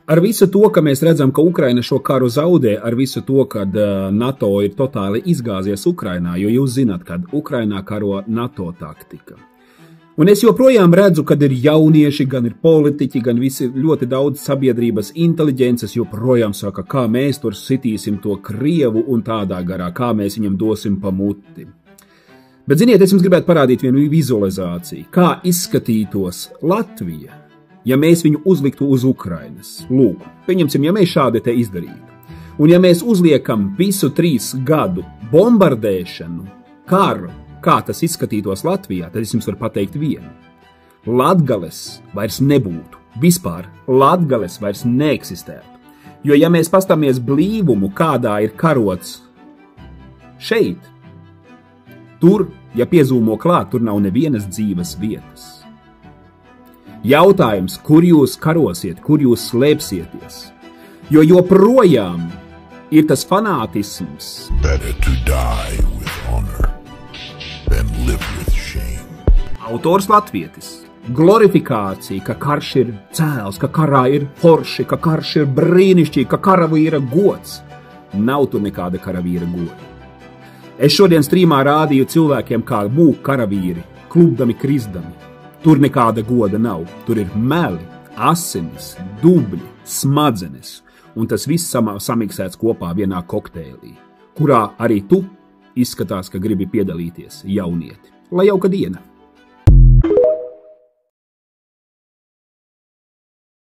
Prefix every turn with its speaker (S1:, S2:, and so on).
S1: Ar visu to, ka mēs redzam, ka Ukraina šo karu zaudē, ar visu to, ka NATO ir totāli izgāzies Ukrainā, jo jūs zināt, ka Ukrainā karo NATO taktika. Un es joprojām redzu, kad ir jaunieši, gan ir politiķi, gan visi ļoti daudz sabiedrības inteliģences joprojām saka, kā mēs tur sitīsim to Krievu un tādā garā, kā mēs viņam dosim pa muti. Bet ziniet, es jums gribētu parādīt vienu vizualizāciju, kā izskatītos Latvija, ja mēs viņu uzliktu uz Ukrainas. Lūk, pieņemsim, ja mēs šādi te izdarītu. Un ja mēs uzliekam visu 3 gadu bombardēšanu, karu, kā tas izskatītos Latvijā, tad es jums varu pateikt vienu. Latgales vairs nebūtu. Vispār Latgales vairs neeksistētu. Jo ja mēs pastāmies blīvumu, kādā ir karots šeit, tur, ja piezūmo klāt, tur nav nevienas dzīves vietas. Jautājums, kur jūs karosiet, kur jūs slēpsieties? Jo joprojām ir tas fanātisms.
S2: Better to die with honor than live with shame.
S1: Autors latvietis. Glorifikācija, ka karš ir cēls, ka karā ir forši, ka karš ir brīnišķīgi, ka karavīra gods. Nav tur nekāda karavīra goda. Es šodien strīmā rādīju cilvēkiem, kā mūk karavīri, klubdami, krizdami. Tur nekāda goda nav. Tur ir meli, asinis, dubļi, smadzenes. Un tas viss samiksēts kopā vienā kokteilī, kurā arī tu izskatās, ka gribi piedalīties, jaunieti. Lai jauka diena!